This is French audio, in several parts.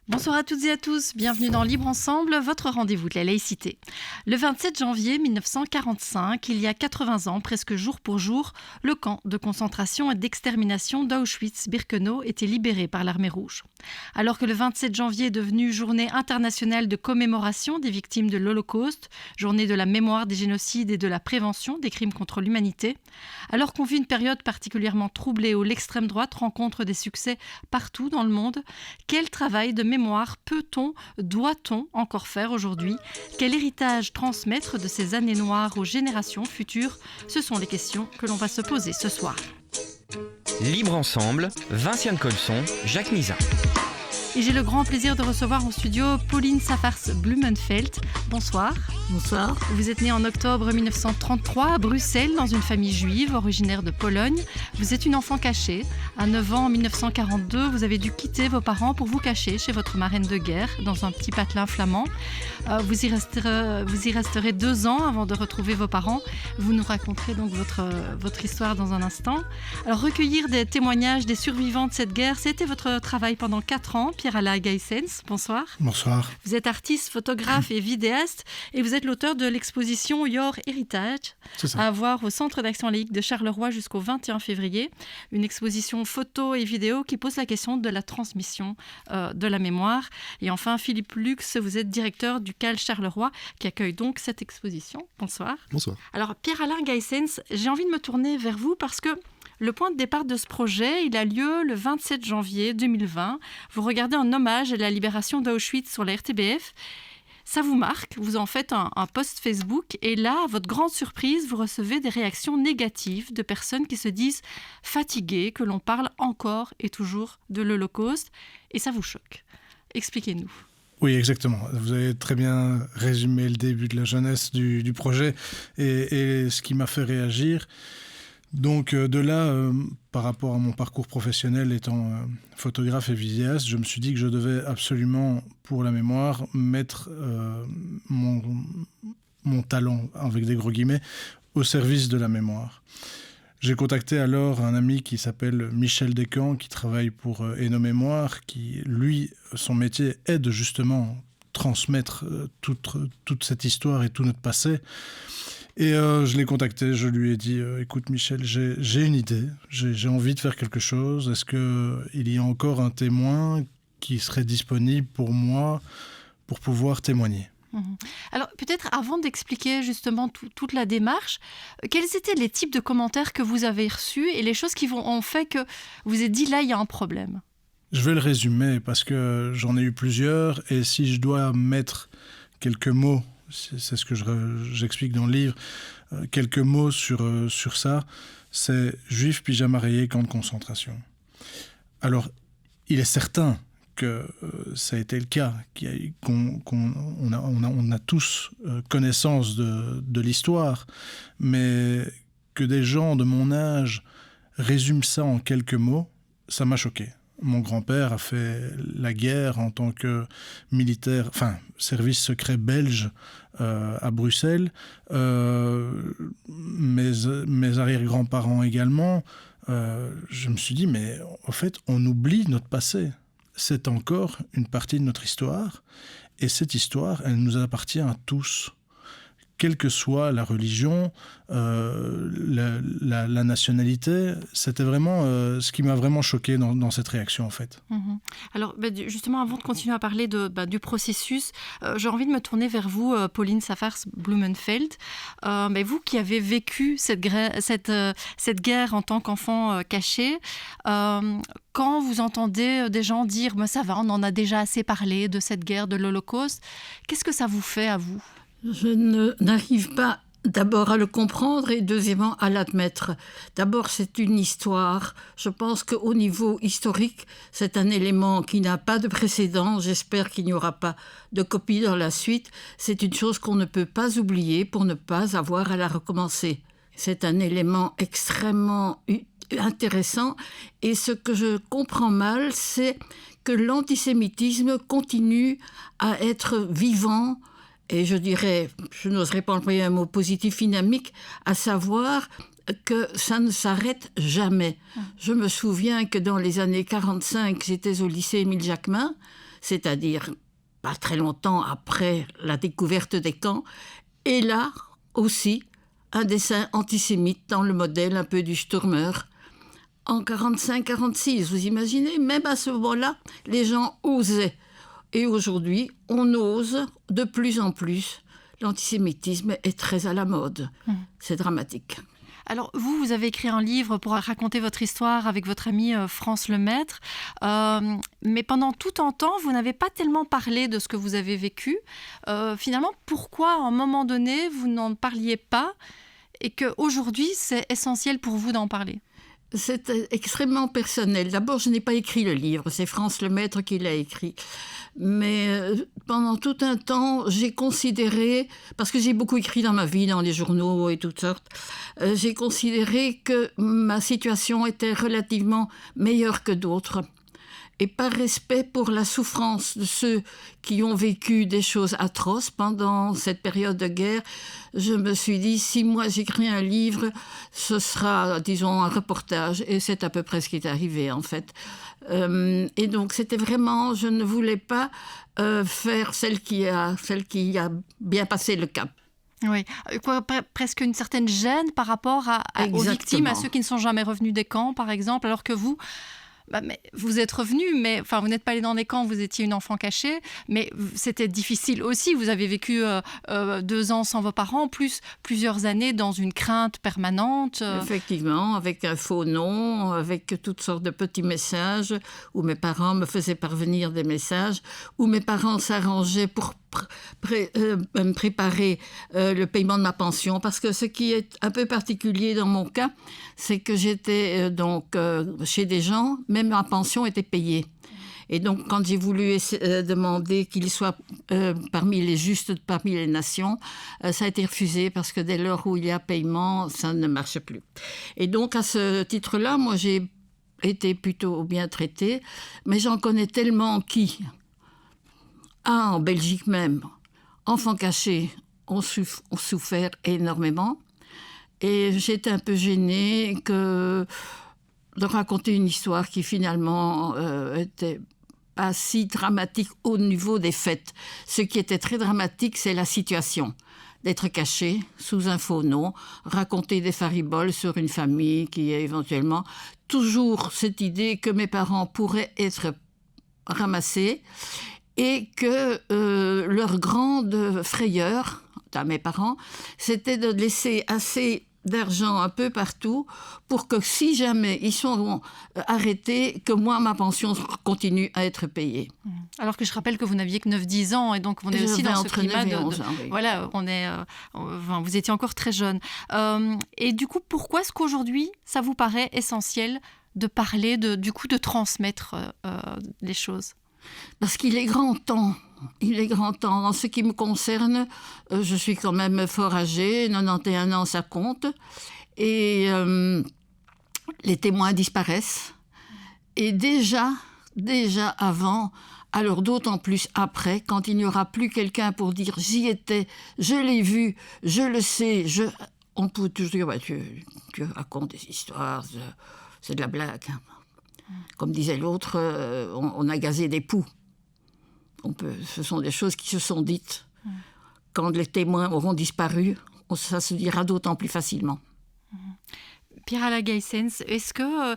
Bonsoir à toutes et à tous, bienvenue dans Libre Ensemble, votre rendez-vous de la laïcité. Le 27 janvier 1945, il y a 80 ans, presque jour pour jour, le camp de concentration et d'extermination d'Auschwitz-Birkenau était libéré par l'armée rouge. Alors que le 27 janvier est devenu journée internationale de commémoration des victimes de l'Holocauste, journée de la mémoire des génocides et de la prévention des crimes contre l'humanité, alors qu'on vit une période particulièrement troublée où l'extrême droite rencontre des succès partout dans le monde, quel travail de mémoire peut-on, doit-on encore faire aujourd'hui? Quel héritage transmettre de ces années noires aux générations futures? Ce sont les questions que l'on va se poser ce soir. Libre Ensemble, Vinciane Colson, Jacques Nizan. Et j'ai le grand plaisir de recevoir en studio Pauline Safars-Blumenfeld. Bonsoir. Bonsoir. Vous êtes née en octobre 1933 à Bruxelles, dans une famille juive originaire de Pologne. Vous êtes une enfant cachée. À 9 ans, en 1942, vous avez dû quitter vos parents pour vous cacher chez votre marraine de guerre, dans un petit patelin flamand. Vous y resterez 2 ans avant de retrouver vos parents. Vous nous raconterez donc votre histoire dans un instant. Alors, recueillir des témoignages des survivants de cette guerre, c'était votre travail pendant 4 ans. Pierre-Alain Guyssens, bonsoir. Bonsoir. Vous êtes artiste, photographe et vidéaste et vous êtes l'auteur de l'exposition Your Heritage à voir au Centre d'Action Laïque de Charleroi jusqu'au 21 février. Une exposition photo et vidéo qui pose la question de la transmission de la mémoire. Et enfin, Philippe Lux, vous êtes directeur du CAL Charleroi qui accueille donc cette exposition. Bonsoir. Bonsoir. Alors, Pierre-Alain Guyssens, j'ai envie de me tourner vers vous parce que le point de départ de ce projet, il a lieu le 27 janvier 2020. Vous regardez un hommage à la libération d'Auschwitz sur la RTBF. Ça vous marque, vous en faites un post Facebook et là, à votre grande surprise, vous recevez des réactions négatives de personnes qui se disent fatiguées, que l'on parle encore et toujours de l'Holocauste et ça vous choque. Expliquez-nous. Oui, exactement. Vous avez très bien résumé le début de la jeunesse du projet et ce qui m'a fait réagir. Donc de là, par rapport à mon parcours professionnel étant photographe et vidéaste, je me suis dit que je devais absolument, pour la mémoire, mettre mon talent, avec des gros guillemets, au service de la mémoire. J'ai contacté alors un ami qui s'appelle Michel Descamps, qui travaille pour Eno Mémoire, qui, lui, son métier est de justement transmettre toute cette histoire et tout notre passé. Et je l'ai contacté, je lui ai dit écoute Michel, j'ai une idée, j'ai envie de faire quelque chose. Est-ce qu'il y a encore un témoin qui serait disponible pour moi pour pouvoir témoigner? Alors peut-être avant d'expliquer justement toute la démarche, quels étaient les types de commentaires que vous avez reçus et les choses qui ont fait que vous avez dit là il y a un problème? Je vais le résumer parce que j'en ai eu plusieurs et si je dois mettre quelques mots, c'est ce que j'explique dans le livre, quelques mots sur ça, c'est juif, pyjama rayé, camp de concentration. Alors, il est certain que ça a été le cas, on a tous connaissance de l'histoire, mais que des gens de mon âge résument ça en quelques mots, ça m'a choqué. Mon grand-père a fait la guerre en tant que militaire, service secret belge à Bruxelles. Mes arrière-grands-parents également. Je me suis dit, mais en fait, on oublie notre passé. C'est encore une partie de notre histoire. Et cette histoire, elle nous appartient à tous. Quelle que soit la religion, la nationalité, c'était vraiment ce qui m'a vraiment choqué dans cette réaction en fait. Alors justement, avant de continuer à parler du processus, j'ai envie de me tourner vers vous, Pauline Safars-Blumenfeld. Vous qui avez vécu cette guerre en tant qu'enfant caché, quand vous entendez des gens dire « ça va, on en a déjà assez parlé de cette guerre, de l'Holocauste », qu'est-ce que ça vous fait à vous ? Je n'arrive pas d'abord à le comprendre et deuxièmement à l'admettre. D'abord, c'est une histoire. Je pense qu'au niveau historique, c'est un élément qui n'a pas de précédent. J'espère qu'il n'y aura pas de copie dans la suite. C'est une chose qu'on ne peut pas oublier pour ne pas avoir à la recommencer. C'est un élément extrêmement intéressant et ce que je comprends mal, c'est que l'antisémitisme continue à être vivant. Et je dirais, je n'oserais pas employer un mot positif, dynamique, à savoir que ça ne s'arrête jamais. Je me souviens que dans les années 45, j'étais au lycée Émile Jacquemin. c'est-à-dire pas très longtemps après la découverte des camps. Et là aussi, un dessin antisémite dans le modèle un peu du Sturmer. En 45-46, vous imaginez, même à ce moment-là, les gens osaient. Et aujourd'hui, on ose de plus en plus. L'antisémitisme est très à la mode. C'est dramatique. Alors, vous avez écrit un livre pour raconter votre histoire avec votre amie France Lemaître. Mais pendant tout un temps, vous n'avez pas tellement parlé de ce que vous avez vécu. Finalement, pourquoi, à un moment donné, vous n'en parliez pas et qu'aujourd'hui, c'est essentiel pour vous d'en parler ? C'est extrêmement personnel. D'abord, je n'ai pas écrit le livre, c'est France Lemaître qui l'a écrit. Mais pendant tout un temps, j'ai considéré, parce que j'ai beaucoup écrit dans ma vie, dans les journaux et toutes sortes, j'ai considéré que ma situation était relativement meilleure que d'autres. Et par respect pour la souffrance de ceux qui ont vécu des choses atroces pendant cette période de guerre, je me suis dit, si moi j'écris un livre, ce sera, disons, un reportage. Et c'est à peu près ce qui est arrivé, en fait. Et donc, c'était vraiment, je ne voulais pas faire celle qui a bien passé le cap. Oui, presque une certaine gêne par rapport aux victimes, à ceux qui ne sont jamais revenus des camps, par exemple, alors que vous... mais vous êtes revenu, mais enfin, vous n'êtes pas allé dans des camps, vous étiez une enfant cachée, mais c'était difficile aussi. Vous avez vécu 2 ans sans vos parents, plus plusieurs années dans une crainte permanente. Effectivement, avec un faux nom, avec toutes sortes de petits messages, où mes parents me faisaient parvenir des messages, où mes parents s'arrangeaient pour me préparer le paiement de ma pension, parce que ce qui est un peu particulier dans mon cas, c'est que j'étais chez des gens, même ma pension était payée. Et donc, quand j'ai voulu demander qu'il soit parmi les justes, parmi les nations, ça a été refusé parce que dès lors où il y a paiement, ça ne marche plus. Et donc, à ce titre-là, moi, j'ai été plutôt bien traitée, mais j'en connais tellement qui... en Belgique même, enfants cachés ont souffert énormément. Et j'étais un peu gênée de raconter une histoire qui finalement était pas si dramatique au niveau des faits. Ce qui était très dramatique, c'est la situation. D'être caché sous un faux nom, raconter des fariboles sur une famille qui est éventuellement... Toujours cette idée que mes parents pourraient être ramassés et que leur grande frayeur, à mes parents, c'était de laisser assez d'argent un peu partout pour que si jamais ils sont arrêtés, que moi, ma pension continue à être payée. Alors que je rappelle que vous n'aviez que 9-10 ans et donc on est aussi dans ce climat de... ans, oui. Voilà, vous étiez encore très jeune. Et du coup, pourquoi est-ce qu'aujourd'hui, ça vous paraît essentiel de parler, de transmettre les choses ? Parce qu'il est grand temps. Il est grand temps. En ce qui me concerne, je suis quand même fort âgée, 91 ans, ça compte. Et les témoins disparaissent. Et déjà avant, alors d'autant plus après, quand il n'y aura plus quelqu'un pour dire « j'y étais, je l'ai vu, je le sais », on peut toujours dire bah, « tu racontes des histoires, c'est de la blague ». Comme disait l'autre, on a gazé des poux. Ce sont des choses qui se sont dites. Quand les témoins auront disparu, ça se dira d'autant plus facilement. Pira Gaissens, est-ce que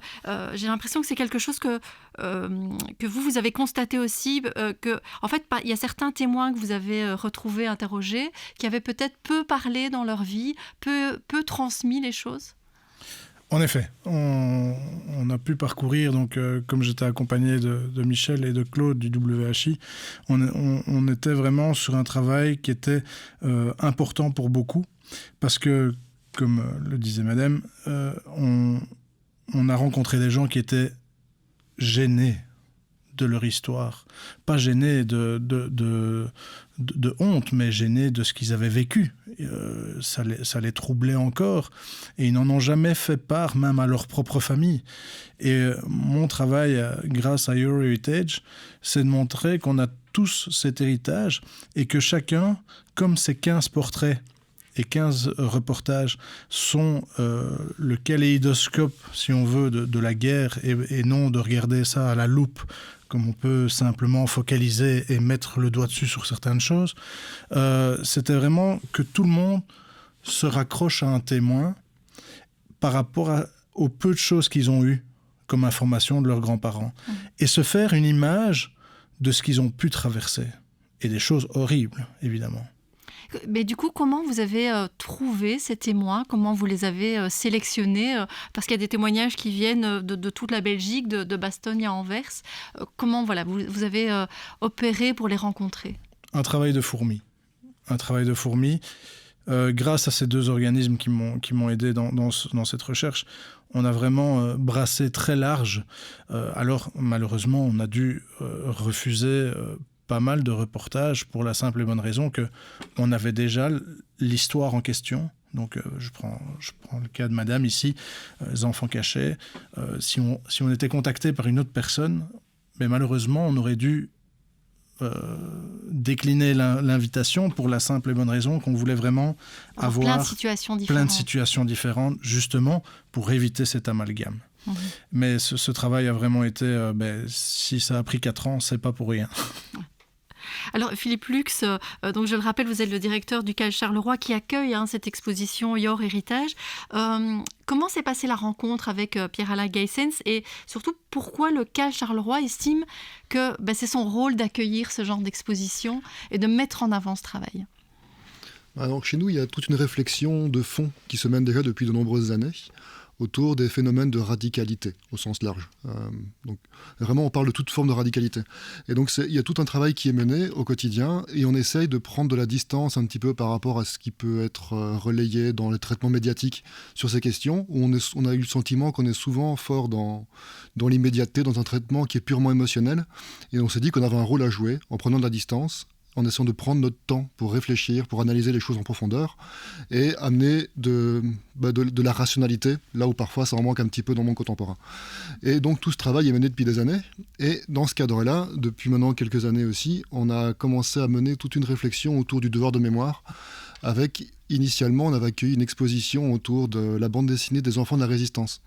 j'ai l'impression que c'est quelque chose que vous avez constaté aussi, que en fait il y a certains témoins que vous avez retrouvés, interrogés, qui avaient peut-être peu parlé dans leur vie, peu transmis les choses? En effet, on a pu parcourir, donc, comme j'étais accompagné de Michel et de Claude du WHI, on était vraiment sur un travail qui était important pour beaucoup, parce que, comme le disait Madame, on a rencontré des gens qui étaient gênés de leur histoire, pas gênés de honte, mais gênés de ce qu'ils avaient vécu. Ça les troublait encore, et ils n'en ont jamais fait part, même à leur propre famille. Et mon travail, grâce à Your Heritage, c'est de montrer qu'on a tous cet héritage, et que chacun, comme ces 15 portraits et 15 reportages sont le kaléidoscope, si on veut, de la guerre, et non de regarder ça à la loupe, comme on peut simplement focaliser et mettre le doigt dessus sur certaines choses. C'était vraiment que tout le monde se raccroche à un témoin par rapport aux peu de choses qu'ils ont eues comme information de leurs grands-parents, et se faire une image de ce qu'ils ont pu traverser, et des choses horribles, évidemment. Mais du coup, comment vous avez trouvé ces témoins? Comment vous les avez sélectionnés? Parce qu'il y a des témoignages qui viennent de toute la Belgique, de Bastogne à Anvers. Comment vous avez opéré pour les rencontrer? Un travail de fourmi. Grâce à ces deux organismes qui m'ont aidé dans cette recherche, on a vraiment brassé très large. Alors, malheureusement, on a dû refuser pas mal de reportages pour la simple et bonne raison qu'on avait déjà l'histoire en question. Donc, je prends le cas de madame ici, les enfants cachés. Si on était contacté par une autre personne, mais malheureusement, on aurait dû décliner l'invitation pour la simple et bonne raison qu'on voulait vraiment avoir plein de situations différentes, justement pour éviter cet amalgame. Mais ce travail a vraiment été, si ça a pris 4 ans, c'est pas pour rien. Alors Philippe Lux, donc je le rappelle, vous êtes le directeur du CAL Charleroi qui accueille cette exposition Your Heritage. Comment s'est passée la rencontre avec Pierre-Alain Geyssens, et surtout pourquoi le CAL Charleroi estime que c'est son rôle d'accueillir ce genre d'exposition et de mettre en avant ce travail? Donc, chez nous, il y a toute une réflexion de fond qui se mène déjà depuis de nombreuses années autour des phénomènes de radicalité au sens large. Donc vraiment, on parle de toute forme de radicalité. Et donc il y a tout un travail qui est mené au quotidien, et on essaye de prendre de la distance un petit peu par rapport à ce qui peut être relayé dans les traitements médiatiques sur ces questions, où on a eu le sentiment qu'on est souvent fort dans l'immédiateté, dans un traitement qui est purement émotionnel, et on s'est dit qu'on avait un rôle à jouer en prenant de la distance, en essayant de prendre notre temps pour réfléchir, pour analyser les choses en profondeur et amener de la rationalité, là où parfois ça en manque un petit peu dans le monde contemporain. Et donc tout ce travail est mené depuis des années, et dans ce cadre-là, depuis maintenant quelques années aussi, on a commencé à mener toute une réflexion autour du devoir de mémoire, avec, initialement, on avait accueilli une exposition autour de la bande dessinée des enfants de la résistance.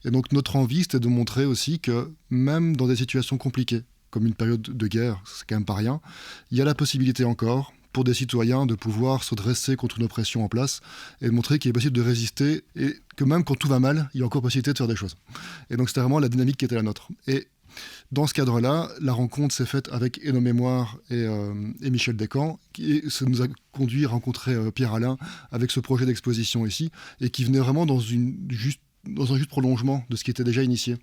Et donc notre envie, c'était de montrer aussi que même dans des situations compliquées, comme une période de guerre, c'est quand même pas rien, il y a la possibilité encore pour des citoyens de pouvoir se dresser contre une oppression en place et de montrer qu'il est possible de résister, et que même quand tout va mal, il y a encore possibilité de faire des choses. Et donc c'était vraiment la dynamique qui était la nôtre. Et dans ce cadre-là, la rencontre s'est faite avec Et nos mémoires et Michel Descamps, et ça nous a conduit à rencontrer Pierre-Alain avec ce projet d'exposition ici, et qui venait vraiment dans un juste prolongement de ce qui était déjà initié.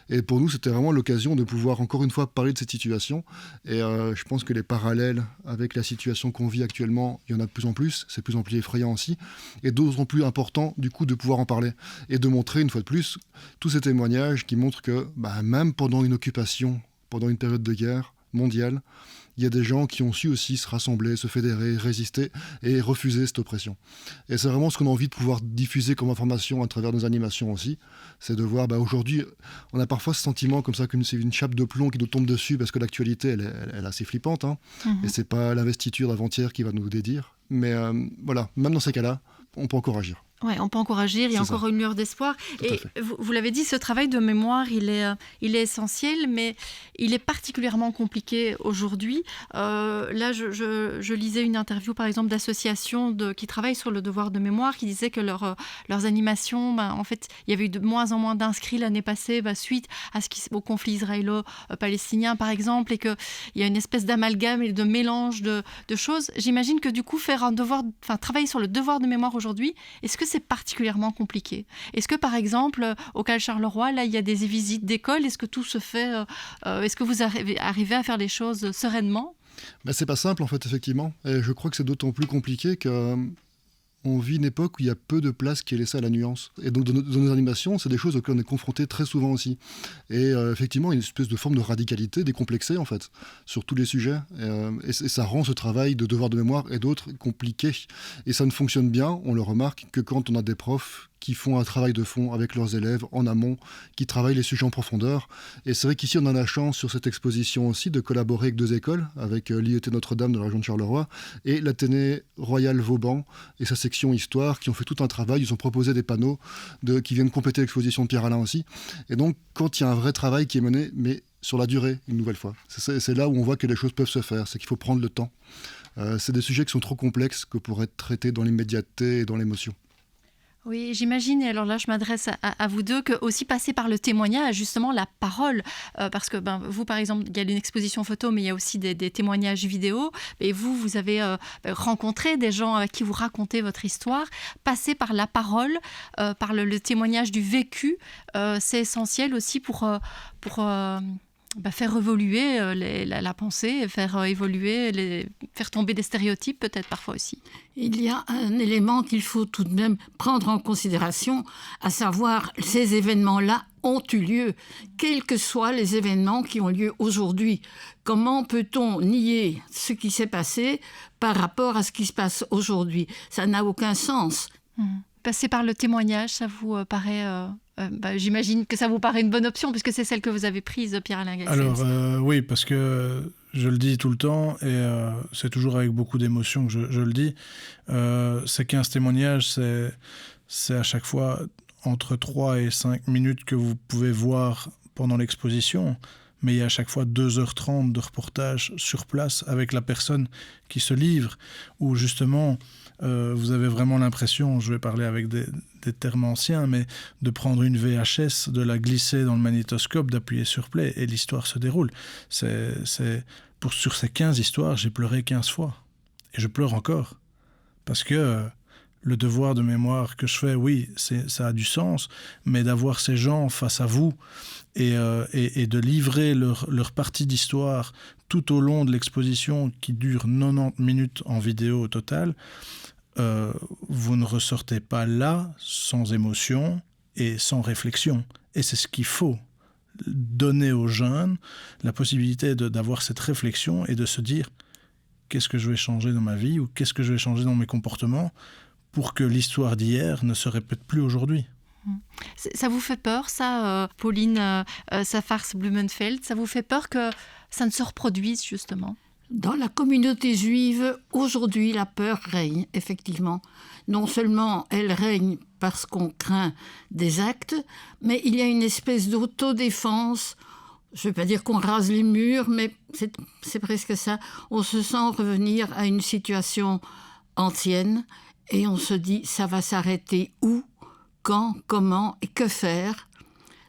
Et pour nous, c'était vraiment l'occasion de pouvoir encore une fois parler de cette situation. Et je pense que les parallèles avec la situation qu'on vit actuellement, il y en a de plus en plus, c'est de plus en plus effrayant aussi, et d'autant plus important du coup de pouvoir en parler et de montrer une fois de plus tous ces témoignages qui montrent que même pendant une occupation, pendant une période de guerre mondiale, il y a des gens qui ont su aussi se rassembler, se fédérer, résister et refuser cette oppression. Et c'est vraiment ce qu'on a envie de pouvoir diffuser comme information à travers nos animations aussi. C'est de voir, aujourd'hui, on a parfois ce sentiment comme ça, que c'est une chape de plomb qui nous tombe dessus parce que l'actualité, elle est assez flippante. Et c'est pas l'investiture d'avant-hier qui va nous dédire. Mais voilà, même dans ces cas-là, on peut encore agir. Oui, on peut encore agir, il y a encore une lueur d'espoir. Et vous l'avez dit, ce travail de mémoire, il est essentiel, mais il est particulièrement compliqué aujourd'hui. Là, je lisais une interview, par exemple, d'associations qui travaillent sur le devoir de mémoire, qui disaient que leurs animations, en fait, il y avait eu de moins en moins d'inscrits l'année passée, suite au conflit israélo-palestinien, par exemple, et qu'il y a une espèce d'amalgame et de mélange de choses. J'imagine que du coup, travailler sur le devoir de mémoire aujourd'hui, est-ce que c'est particulièrement compliqué? Est-ce que, par exemple, au CAL Charleroi, là, il y a des visites d'écoles? Est-ce que tout se fait est-ce que vous arrivez à faire les choses sereinement? C'est pas simple, en fait, effectivement. Et je crois que c'est d'autant plus compliqué qu'on vit une époque où il y a peu de place qui est laissée à la nuance. Et donc, dans nos animations, c'est des choses auxquelles on est confronté très souvent aussi. Et effectivement, il y a une espèce de forme de radicalité décomplexée, en fait, sur tous les sujets. Et ça rend ce travail de devoir de mémoire et d'autres compliqué. Et ça ne fonctionne bien, on le remarque, que quand on a des profs qui font un travail de fond avec leurs élèves en amont, qui travaillent les sujets en profondeur. Et c'est vrai qu'ici, on a la chance sur cette exposition aussi de collaborer avec 2 écoles, avec l'IET Notre-Dame de la région de Charleroi et l'Athénée Royal Vauban et sa section Histoire, qui ont fait tout un travail. Ils ont proposé des panneaux qui viennent compléter l'exposition de Pierre-Alain aussi. Et donc, quand il y a un vrai travail qui est mené, mais sur la durée, une nouvelle fois, c'est là où on voit que les choses peuvent se faire, c'est qu'il faut prendre le temps. C'est des sujets qui sont trop complexes que pour être traités dans l'immédiateté et dans l'émotion. Oui, j'imagine, et alors là je m'adresse à vous deux, que aussi passer par le témoignage, justement la parole, parce que vous par exemple, il y a une exposition photo, mais il y a aussi des témoignages vidéo, et vous avez rencontré des gens à qui vous racontez votre histoire. Passer par la parole, par le témoignage du vécu, c'est essentiel aussi pour faire évoluer la pensée, faire évoluer, faire tomber des stéréotypes peut-être parfois aussi. Il y a un élément qu'il faut tout de même prendre en considération, à savoir ces événements-là ont eu lieu, quels que soient les événements qui ont lieu aujourd'hui. Comment peut-on nier ce qui s'est passé par rapport à ce qui se passe aujourd'hui ? Ça n'a aucun sens. Passer par le témoignage, ça vous paraît... j'imagine que ça vous paraît une bonne option, puisque c'est celle que vous avez prise, Pierre-Alain Gaëssens. Alors, oui, parce que je le dis tout le temps, et c'est toujours avec beaucoup d'émotion que je le dis, ces 15 témoignages, c'est à chaque fois entre 3 et 5 minutes que vous pouvez voir pendant l'exposition, mais il y a à chaque fois 2h30 de reportage sur place avec la personne qui se livre, où justement... vous avez vraiment l'impression, je vais parler avec des termes anciens, mais de prendre une VHS, de la glisser dans le magnétoscope, d'appuyer sur play, et l'histoire se déroule. Sur ces 15 histoires, j'ai pleuré 15 fois. Et je pleure encore. Parce que le devoir de mémoire que je fais, oui, ça a du sens, mais d'avoir ces gens face à vous et de livrer leur partie d'histoire tout au long de l'exposition qui dure 90 minutes en vidéo au total, vous ne ressortez pas là sans émotion et sans réflexion. Et c'est ce qu'il faut. Donner aux jeunes la possibilité d'avoir cette réflexion et de se dire qu'est-ce que je vais changer dans ma vie ou qu'est-ce que je vais changer dans mes comportements pour que l'histoire d'hier ne se répète plus aujourd'hui. Ça vous fait peur, ça, Pauline Safars-Blumenfeld ? Ça vous fait peur que ça ne se reproduise, justement ? Dans la communauté juive, aujourd'hui, la peur règne, effectivement. Non seulement elle règne parce qu'on craint des actes, mais il y a une espèce d'autodéfense. Je ne vais pas dire qu'on rase les murs, mais c'est presque ça. On se sent revenir à une situation ancienne et on se dit, ça va s'arrêter où, quand, comment et que faire ?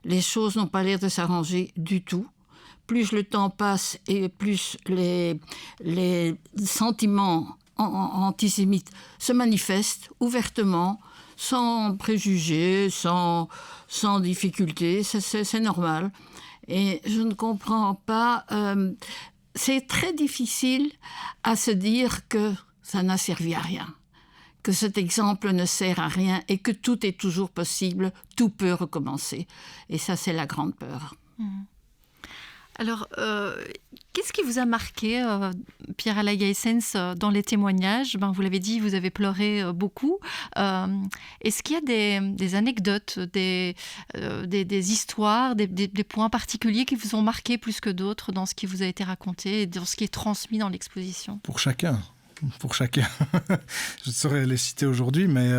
Les choses n'ont pas l'air de s'arranger du tout. Plus le temps passe et plus les sentiments antisémites se manifestent ouvertement, sans préjugés, sans difficulté. C'est normal. Et je ne comprends pas... c'est très difficile à se dire que ça n'a servi à rien, que cet exemple ne sert à rien et que tout est toujours possible, tout peut recommencer. Et ça, c'est la grande peur. Alors, qu'est-ce qui vous a marqué, Pierre-Alain Gaëssens, dans les témoignages ? Vous l'avez dit, vous avez pleuré beaucoup. Est-ce qu'il y a des anecdotes, des histoires, des points particuliers qui vous ont marqué plus que d'autres dans ce qui vous a été raconté et dans ce qui est transmis dans l'exposition ? Pour chacun. Je ne saurais les citer aujourd'hui, mais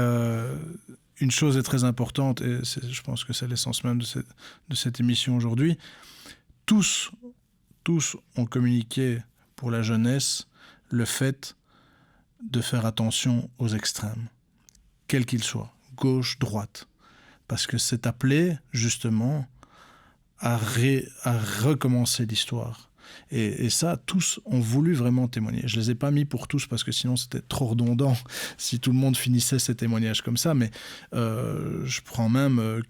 une chose est très importante, et je pense que c'est l'essence même de cette émission aujourd'hui. Tous ont communiqué pour la jeunesse le fait de faire attention aux extrêmes, quels qu'ils soient, gauche, droite, parce que c'est appelé justement à recommencer l'histoire. Et ça, tous ont voulu vraiment témoigner. Je ne les ai pas mis pour tous parce que sinon c'était trop redondant si tout le monde finissait ses témoignages comme ça, mais je prends même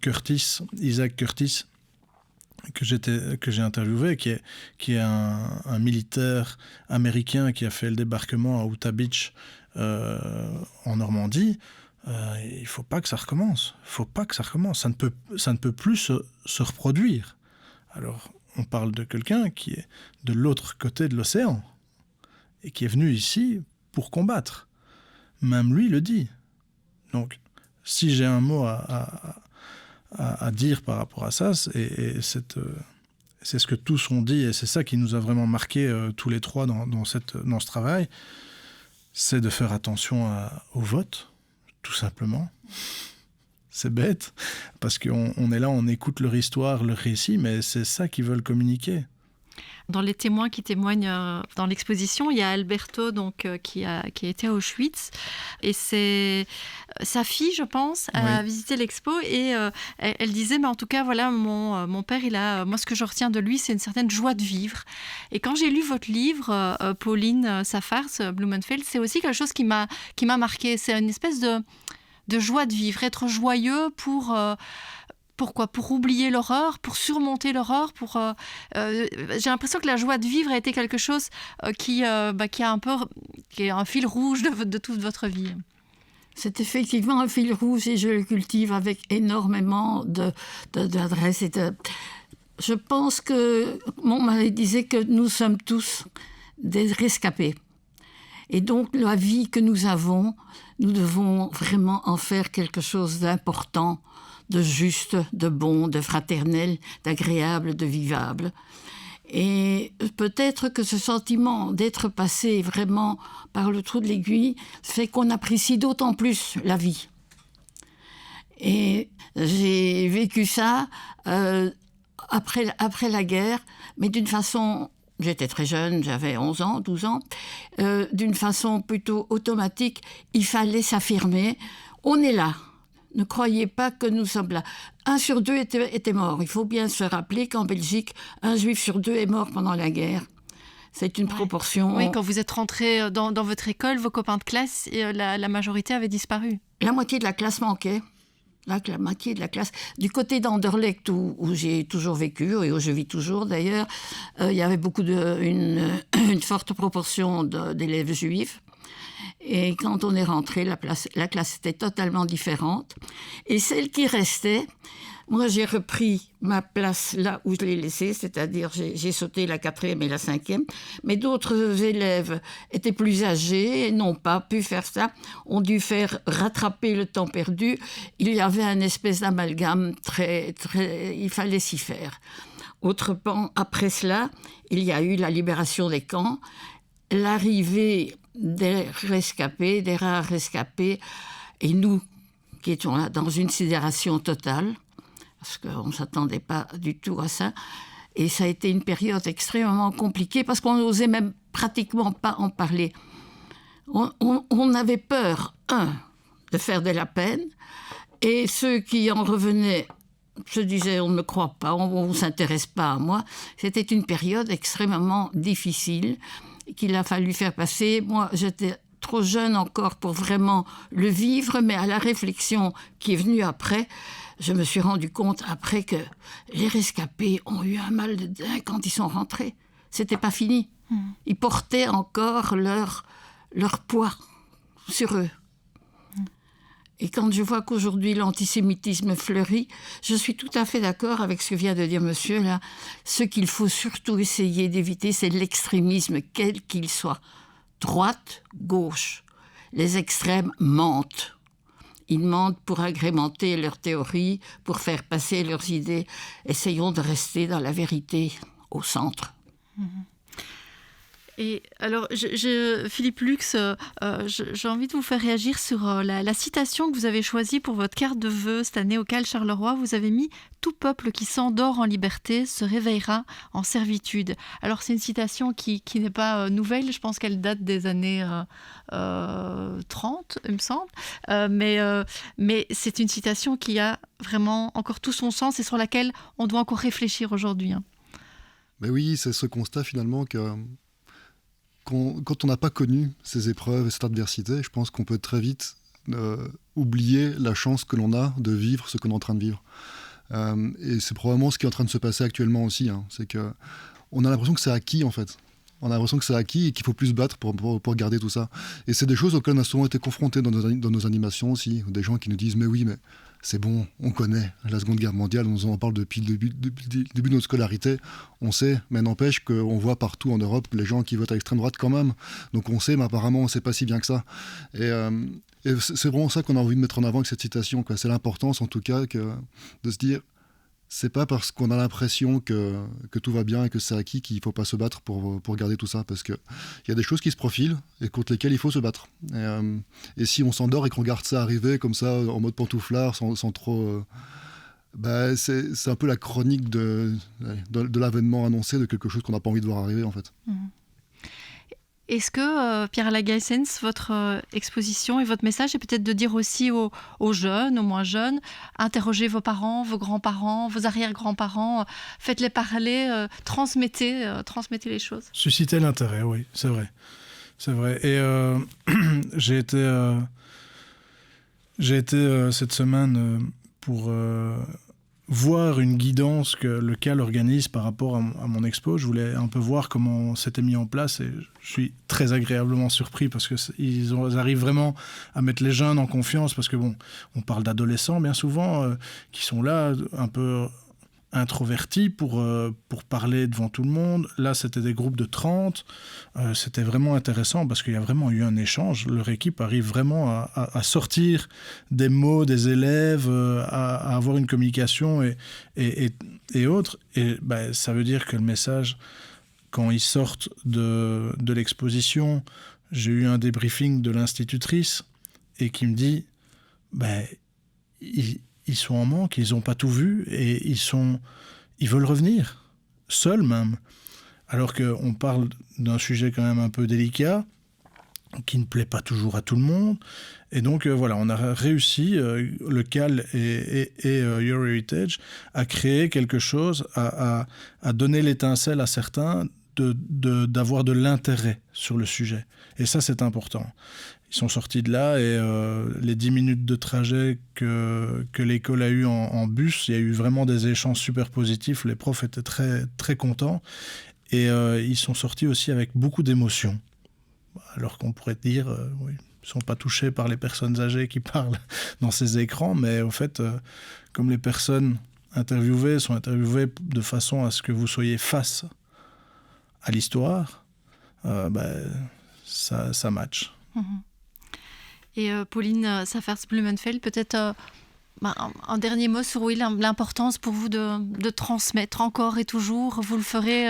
Isaac Curtis, que j'ai interviewé, qui est un militaire américain qui a fait le débarquement à Utah Beach en Normandie. Il ne faut pas que ça recommence. Ça ne peut plus se reproduire. Alors, on parle de quelqu'un qui est de l'autre côté de l'océan et qui est venu ici pour combattre. Même lui le dit. Donc, Si j'ai un mot à dire par rapport à ça, c'est ce que tous ont dit, et c'est ça qui nous a vraiment marqué tous les trois dans ce travail, c'est de faire attention au vote, tout simplement. C'est bête, parce qu'on est là, on écoute leur histoire, leur récit, mais c'est ça qu'ils veulent communiquer. Dans les témoins qui témoignent dans l'exposition, il y a Alberto qui a été à Auschwitz, et c'est sa fille, je pense, a visité l'expo, et elle disait, mais en tout cas, voilà, mon père, moi ce que je retiens de lui, c'est une certaine joie de vivre. Et quand j'ai lu votre livre, Pauline Safars, Blumenfeld, c'est aussi quelque chose qui m'a marqué. C'est une espèce de joie de vivre, être joyeux pourquoi ? Pour oublier l'horreur, pour surmonter l'horreur, j'ai l'impression que la joie de vivre a été quelque chose qui est un fil rouge de toute votre vie. C'est effectivement un fil rouge et je le cultive avec énormément d'adresse. Je pense que mon mari disait que nous sommes tous des rescapés. Et donc la vie que nous avons, nous devons vraiment en faire quelque chose d'important, de juste, de bon, de fraternel, d'agréable, de vivable. Et peut-être que ce sentiment d'être passé vraiment par le trou de l'aiguille fait qu'on apprécie d'autant plus la vie. Et j'ai vécu ça après la guerre, mais d'une façon... J'étais très jeune, j'avais 11 ans, 12 ans. D'une façon plutôt automatique, il fallait s'affirmer. On est là. Ne croyez pas que nous sommes là. 1 sur 2 était mort. Il faut bien se rappeler qu'en Belgique, 1 juif sur 2 est mort pendant la guerre. C'est une proportion... Oui, quand vous êtes rentré dans votre école, vos copains de classe, la majorité avait disparu. La moitié de la classe manquait. La moitié de la classe. Du côté d'Anderlecht, où j'ai toujours vécu, et où je vis toujours d'ailleurs, il y avait une forte proportion d'élèves juifs. Et quand on est rentré, la classe était totalement différente. Et celle qui restait, moi j'ai repris ma place là où je l'ai laissée, c'est-à-dire j'ai sauté la 4e et la 5e. Mais d'autres élèves étaient plus âgés et n'ont pas pu faire ça, ont dû faire rattraper le temps perdu. Il y avait un espèce d'amalgame il fallait s'y faire. Autrement, après cela, il y a eu la libération des camps, l'arrivée des rares rescapés, et nous qui étions là dans une sidération totale, parce qu'on ne s'attendait pas du tout à ça, et ça a été une période extrêmement compliquée, parce qu'on n'osait même pratiquement pas en parler. On avait peur, de faire de la peine, et ceux qui en revenaient se disaient, on ne me croit pas, on ne s'intéresse pas à moi. C'était une période extrêmement difficile, qu'il a fallu faire passer. Moi, j'étais trop jeune encore pour vraiment le vivre, mais à la réflexion qui est venue après, je me suis rendu compte après que les rescapés ont eu un mal de dingue quand ils sont rentrés. C'était pas fini. Ils portaient encore leur poids sur eux. Et quand je vois qu'aujourd'hui l'antisémitisme fleurit, je suis tout à fait d'accord avec ce que vient de dire monsieur là. Ce qu'il faut surtout essayer d'éviter, c'est l'extrémisme, quel qu'il soit. Droite, gauche. Les extrêmes mentent. Ils mentent pour agrémenter leurs théories, pour faire passer leurs idées. Essayons de rester dans la vérité, au centre. Et alors, Philippe Lux, j'ai envie de vous faire réagir sur la citation que vous avez choisie pour votre carte de vœux cette année au Cal Charleroi. Vous avez mis « Tout peuple qui s'endort en liberté se réveillera en servitude ». Alors, c'est une citation qui n'est pas nouvelle. Je pense qu'elle date des années 30, il me semble. Mais c'est une citation qui a vraiment encore tout son sens et sur laquelle on doit encore réfléchir aujourd'hui. Mais oui, c'est ce constat finalement que... Quand on n'a pas connu ces épreuves et cette adversité, je pense qu'on peut très vite oublier la chance que l'on a de vivre ce qu'on est en train de vivre. Et c'est probablement ce qui est en train de se passer actuellement aussi. C'est qu'on a l'impression que c'est acquis, en fait. On a l'impression que c'est acquis et qu'il faut plus se battre pour garder tout ça. Et c'est des choses auxquelles on a souvent été confrontés dans nos animations aussi. Des gens qui nous disent « mais oui, mais c'est bon, on connaît la Seconde Guerre mondiale, on en parle depuis le début de notre scolarité, on sait, mais n'empêche qu'on voit partout en Europe les gens qui votent à l'extrême droite quand même. Donc on sait, mais apparemment on ne sait pas si bien que ça. » Et c'est vraiment ça qu'on a envie de mettre en avant avec cette citation, quoi. C'est l'importance en tout cas de se dire c'est pas parce qu'on a l'impression que tout va bien et que c'est acquis qu'il faut pas se battre pour garder tout ça, parce qu'il y a des choses qui se profilent et contre lesquelles il faut se battre. Et si on s'endort et qu'on regarde ça arriver comme ça en mode pantouflard sans trop... c'est un peu la chronique de l'avènement annoncé de quelque chose qu'on n'a pas envie de voir arriver en fait. Est-ce que, Pierre Lagaessens, votre exposition et votre message est peut-être de dire aussi aux jeunes, aux moins jeunes, interrogez vos parents, vos grands-parents, vos arrière-grands-parents, faites-les parler, transmettez les choses. Susciter l'intérêt, oui, c'est vrai. C'est vrai. Et j'ai été cette semaine pour... voir une guidance que le CAL organise par rapport à mon expo. Je voulais un peu voir comment c'était mis en place et je suis très agréablement surpris parce qu'ils arrivent vraiment à mettre les jeunes en confiance parce que bon, on parle d'adolescents bien souvent qui sont là un peu introvertis pour parler devant tout le monde. Là, c'était des groupes de 30. C'était vraiment intéressant parce qu'il y a vraiment eu un échange. Leur équipe arrive vraiment à sortir des mots des élèves, à avoir une communication et autres. Et ça veut dire que le message, quand ils sortent de l'exposition, j'ai eu un débriefing de l'institutrice et qui me dit ils sont en manque, ils n'ont pas tout vu et ils veulent revenir, seuls même. Alors qu'on parle d'un sujet quand même un peu délicat, qui ne plaît pas toujours à tout le monde. Et donc voilà, on a réussi, le CAL et EuroHeritage, à créer quelque chose, à donner l'étincelle à certains, d'avoir de l'intérêt sur le sujet. Et ça, c'est important. Ils sont sortis de là et les 10 minutes de trajet que l'école a eu en bus, il y a eu vraiment des échanges super positifs. Les profs étaient très, très contents et ils sont sortis aussi avec beaucoup d'émotions. Alors qu'on pourrait dire, oui, ils ne sont pas touchés par les personnes âgées qui parlent dans ces écrans, mais au fait, comme les personnes interviewées sont interviewées de façon à ce que vous soyez face à l'histoire, ça match. Et Pauline Saffers-Blumenfeld, peut-être un dernier mot sur l'importance pour vous de transmettre encore et toujours. Vous le ferez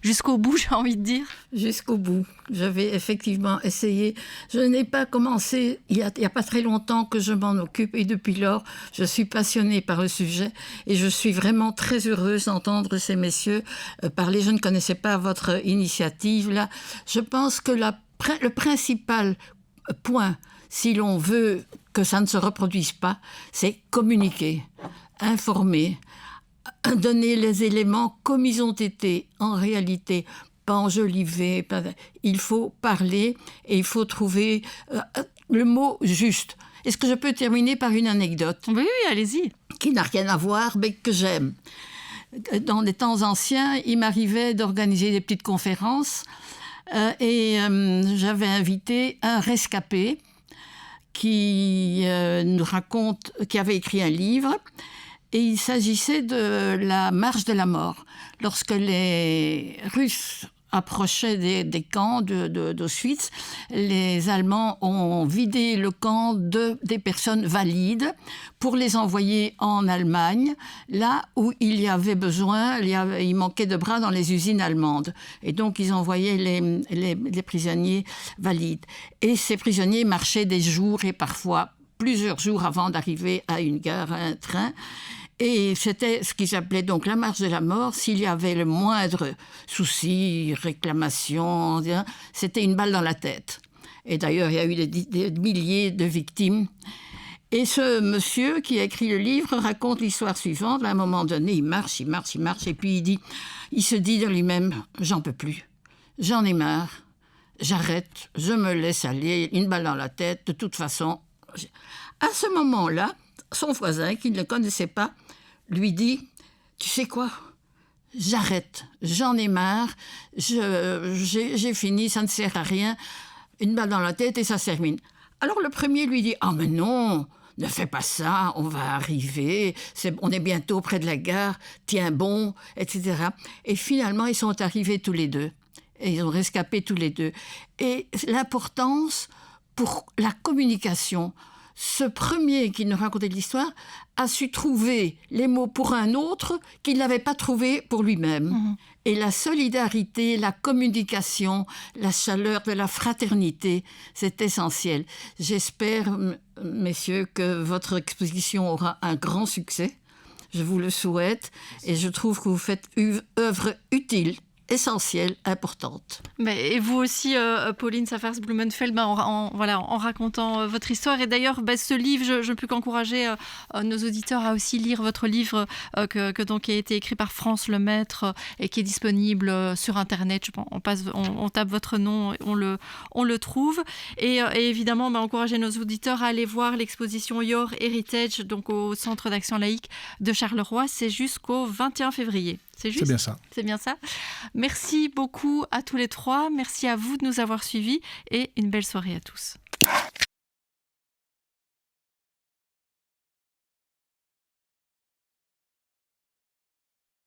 jusqu'au bout, j'ai envie de dire. Jusqu'au bout. J'avais effectivement essayé. Je n'ai pas commencé, il y a pas très longtemps que je m'en occupe et depuis lors, je suis passionnée par le sujet et je suis vraiment très heureuse d'entendre ces messieurs parler. Je ne connaissais pas votre initiative là. Je pense que le principal point, si l'on veut que ça ne se reproduise pas, c'est communiquer, informer, donner les éléments comme ils ont été en réalité, pas enjoliver. Il faut parler et il faut trouver le mot juste. Est-ce que je peux terminer par une anecdote ? Oui, allez-y. Qui n'a rien à voir, mais que j'aime. Dans les temps anciens, il m'arrivait d'organiser des petites conférences et j'avais invité un rescapé qui nous raconte, qui avait écrit un livre, et il s'agissait de la marche de la mort. Lorsque les Russes approchaient des camps d'Auschwitz, les Allemands ont vidé le camp des personnes valides pour les envoyer en Allemagne, là où il y avait besoin, il manquait de bras dans les usines allemandes. Et donc, ils envoyaient les prisonniers valides. Et ces prisonniers marchaient des jours et parfois plusieurs jours avant d'arriver à une gare, à un train. Et c'était ce qu'ils appelaient donc la marche de la mort. S'il y avait le moindre souci, réclamation, c'était une balle dans la tête. Et d'ailleurs, il y a eu des milliers de victimes. Et ce monsieur qui a écrit le livre raconte l'histoire suivante. À un moment donné, il marche, et puis il se dit de lui-même, j'en peux plus, j'en ai marre, j'arrête, je me laisse aller, une balle dans la tête, de toute façon. À ce moment-là, son voisin, qui ne le connaissait pas, lui dit « Tu sais quoi ? j'arrête, j'en ai marre, j'ai fini, ça ne sert à rien, une balle dans la tête et ça se termine. Alors le premier lui dit « Ah mais non, ne fais pas ça, on va arriver, on est bientôt près de la gare, tiens bon, etc. » Et finalement, ils sont arrivés tous les deux. Et ils ont rescapé tous les deux. Et l'importance pour la communication, ce premier qui nous racontait l'histoire a su trouver les mots pour un autre qu'il n'avait pas trouvé pour lui-même. Mmh. Et la solidarité, la communication, la chaleur de la fraternité, c'est essentiel. J'espère, messieurs, que votre exposition aura un grand succès. Je vous le souhaite et je trouve que vous faites une œuvre utile, essentielle, importante. Mais et vous aussi, Pauline Saffars-Blumenfeld, en racontant votre histoire. Et d'ailleurs, ce livre, je ne peux qu'encourager nos auditeurs à aussi lire votre livre qui a été écrit par France Lemaître et qui est disponible sur Internet. On tape votre nom, on le trouve. Et évidemment, encourager nos auditeurs à aller voir l'exposition Your Heritage, donc au Centre d'Action Laïque de Charleroi. C'est jusqu'au 21 février. C'est juste ? C'est bien ça. C'est bien ça. Merci beaucoup à tous les trois. Merci à vous de nous avoir suivis et une belle soirée à tous.